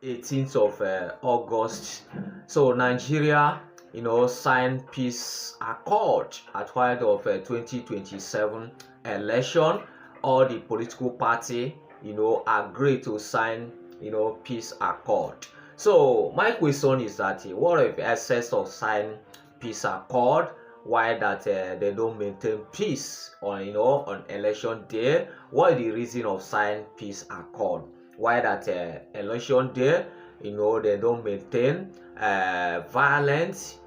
18th of August. So Nigeria, signed peace accord at while of 2027 election. All the political party, agree to sign, peace accord. So my question is that what if excess of sign peace accord? Why that they don't maintain peace on election day? What is the reason of sign peace accord? Why that election day they don't maintain violence,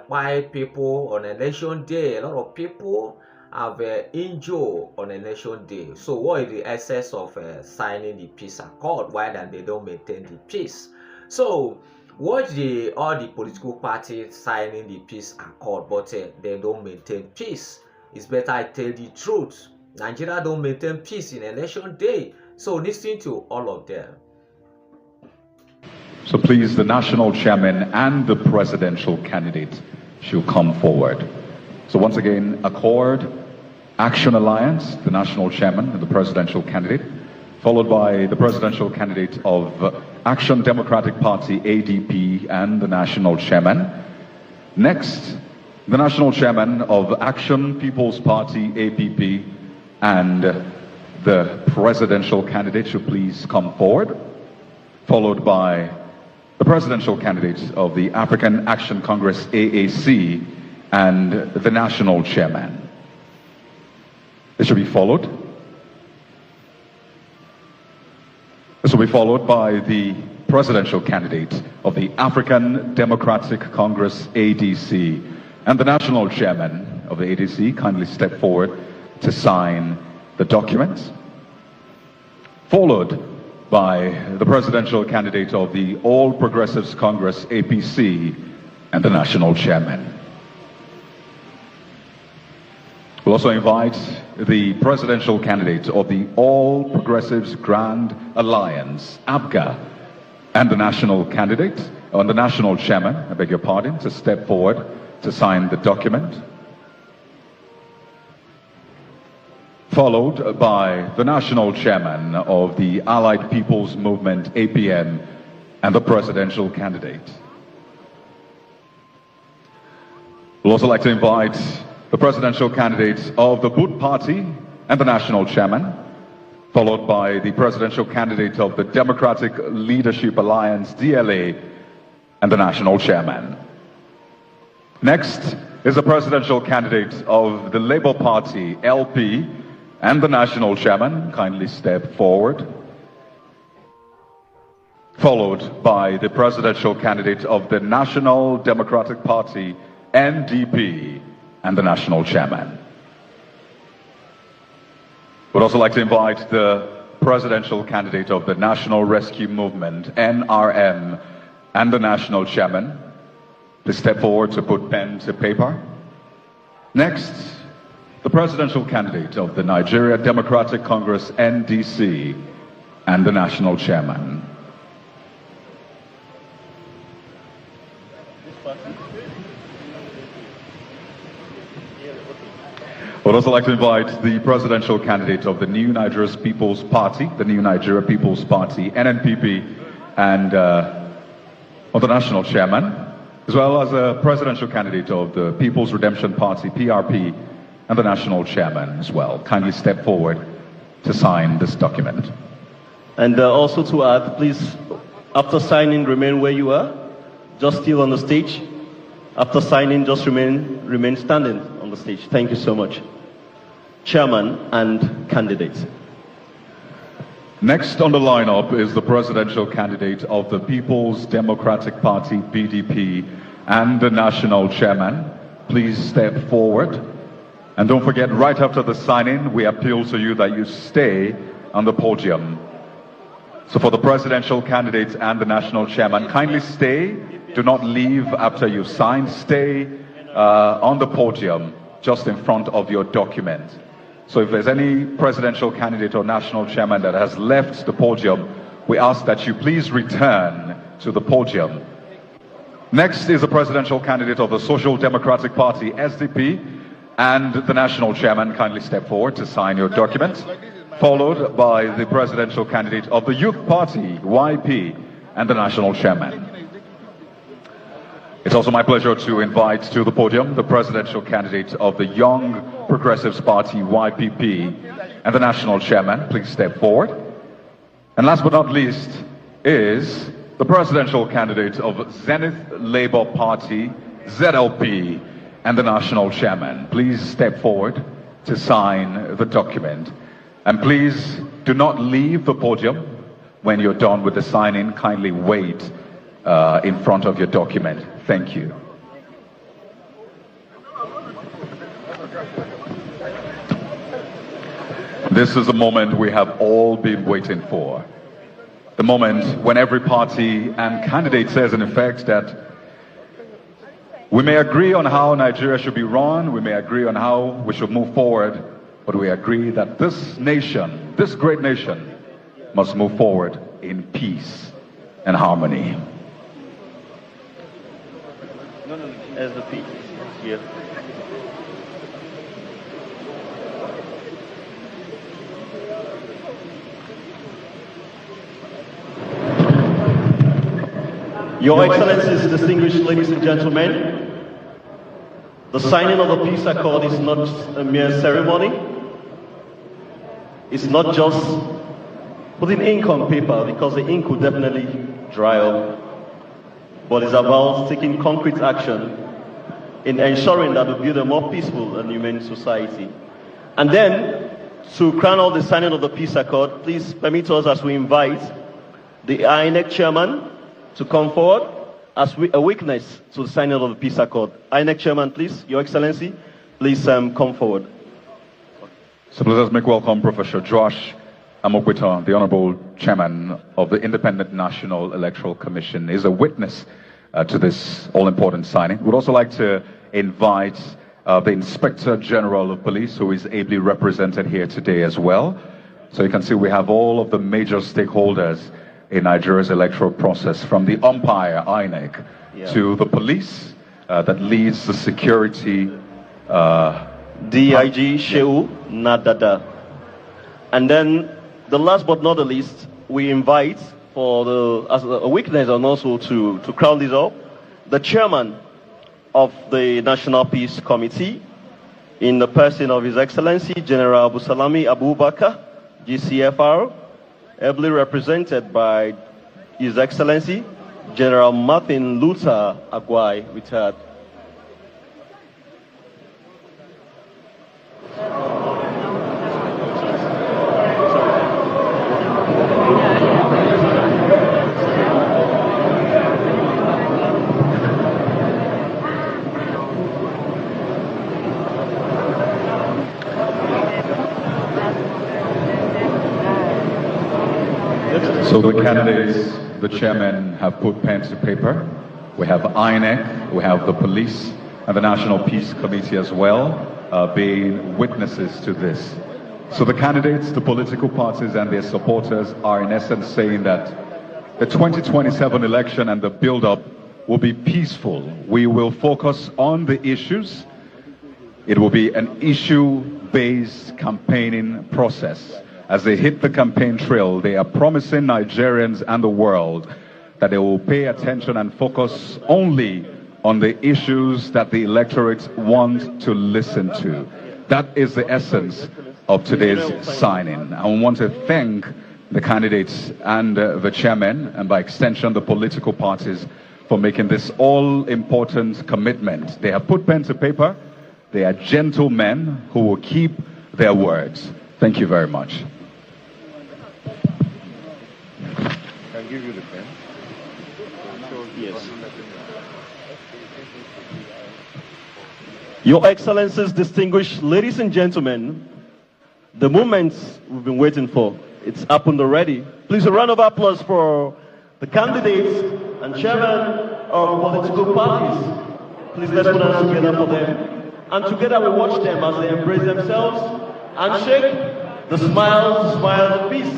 quiet people on election day? A lot of people have injured on election day. So what is the essence of signing the peace accord? Why that they don't maintain the peace? So watch all the political parties signing the peace accord, but they don't maintain peace. It's better I tell the truth. Nigeria don't maintain peace in election day. So listen to all of them. So please, the national chairman and the presidential candidate should come forward. So once again, Accord, Action Alliance, the national chairman and the presidential candidate, followed by the presidential candidate of Action Democratic Party, ADP, and the national chairman. Next, the national chairman of Action People's Party, APP, and the presidential candidate should please come forward, followed by the presidential candidate of the African Action Congress, AAC, and the national chairman. This should be followed. This will be followed by the presidential candidate of the African Democratic Congress, ADC, and the national chairman of the ADC kindly step forward to sign the document, followed by the presidential candidate of the All Progressives Congress, APC, and the national chairman. We'll also invite the presidential candidate of the All Progressives Grand Alliance, ABGA, and the national candidate, and the national chairman, I beg your pardon, to step forward to sign the document, followed by the national chairman of the Allied People's Movement, APM, and the presidential candidate. We'll also like to invite the presidential candidate of the Boot Party and the national chairman, followed by the presidential candidate of the Democratic Leadership Alliance, DLA, and the national chairman. Next is the presidential candidate of the Labour Party, LP, and the national chairman. Kindly step forward. Followed by the presidential candidate of the National Democratic Party, NDP, and the national chairman. We'd also like to invite the presidential candidate of the National Rescue Movement, NRM, and the national chairman. Please step forward to put pen to paper. Next, the presidential candidate of the Nigeria Democratic Congress, NDC, and the national chairman. I would also like to invite the presidential candidate of the New Nigeria People's Party, the New Nigeria People's Party, NNPP, and of the national chairman, as well as a presidential candidate of the People's Redemption Party, PRP, and the national chairman as well. Kindly step forward to sign this document. And also to add, please, after signing, remain where you are, just still on the stage. After signing, just remain standing on the stage. Thank you so much. Chairman and candidates. Next on the lineup is the presidential candidate of the People's Democratic Party, BDP, and the national chairman. Please step forward. And don't forget, right after the signing, we appeal to you that you stay on the podium. So for the presidential candidate and the national chairman, kindly stay. Do not leave after you've signed. Stay on the podium just in front of your document. So if there's any presidential candidate or national chairman that has left the podium, we ask that you please return to the podium. Next is the presidential candidate of the Social Democratic Party, SDP, and the national chairman. Kindly step forward to sign your document, followed by the presidential candidate of the Youth Party, YP, and the national chairman. It's also my pleasure to invite to the podium the presidential candidate of the Young Progressives Party, YPP, and the national chairman. Please step forward. And last but not least is the presidential candidate of Zenith Labour Party, ZLP, and the national chairman. Please step forward to sign the document. And please do not leave the podium when you're done with the signing. Kindly wait in front of your document. Thank you. This is the moment we have all been waiting for. The moment when every party and candidate says, in effect, that we may agree on how Nigeria should be run, we may agree on how we should move forward, but we agree that this nation, this great nation, must move forward in peace and harmony. As the peac here. Your Excellencies, distinguished ladies and gentlemen, the signing of the peace accord is not a mere ceremony. It's not just putting ink on paper, because the ink will definitely dry up, but it's about taking concrete action in ensuring that we build a more peaceful and humane society. And then, to crown out the signing of the peace accord, please permit us as we invite the INEC chairman to come forward as a witness to the signing of the peace accord. INEC chairman, please, Your Excellency, please come forward. So let us make welcome Professor Josh Amokweto, the Honorable Chairman of the Independent National Electoral Commission, is a witness to this all-important signing. We'd also like to invite the Inspector General of Police, who is ably represented here today as well. So you can see we have all of the major stakeholders in Nigeria's electoral process, from the umpire, INEC, to the police that leads the security. DIG Shehu Nadada. And then, the last but not the least, we invite as a witness and also to crown this up, the chairman of the National Peace Committee, in the person of His Excellency General Abusalami Abubakar, GCFR, ably represented by His Excellency General Martin Luther Agwai, retired. So the candidates, the chairman, have put pen to paper. We have INEC, we have the police, and the National Peace Committee as well, being witnesses to this. So the candidates, the political parties, and their supporters are in essence saying that the 2027 election and the build-up will be peaceful. We will focus on the issues. It will be an issue-based campaigning process. As they hit the campaign trail, they are promising Nigerians and the world that they will pay attention and focus only on the issues that the electorate want to listen to. That is the essence of today's signing. I want to thank the candidates and the chairman, and by extension the political parties, for making this all-important commitment. They have put pen to paper. They are gentlemen who will keep their words. Thank you very much. Can I give you the pen? Yes. Your Excellencies, distinguished ladies and gentlemen, the moment we've been waiting for, it's happened already. Please, a round of applause for the candidates and chairman of political parties. Please, let's put our hands together for them. And together we watch them as they embrace themselves and shake the smile of peace.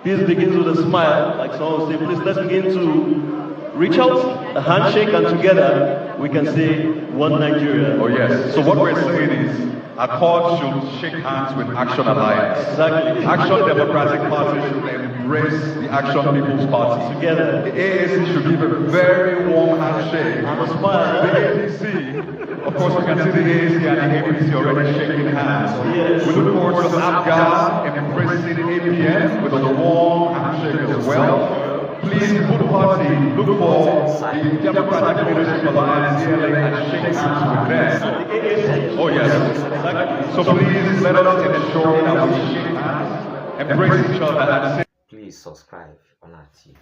Peace begins with a smile, like someone would say. Please, let's begin to reach out, a handshake, and together we can say one Nigeria. Oh yes. So what we're saying is, Accord should shake hands with Action Alliance. Exactly. Action Democratic Party should embrace the Action People's Party. Together. The AAC should give a very warm handshake. And smile. The APC, of course, we can see the AAC and the APC already shaking hands. Yes. We look forward to APGA embracing APN with a warm handshake as well. Please, good party, look for the Democratic Leadership Alliance CLA and shake hands with them. Oh yes. So please let us ensure that we shake hands, embrace each other and say. Please subscribe on our TV.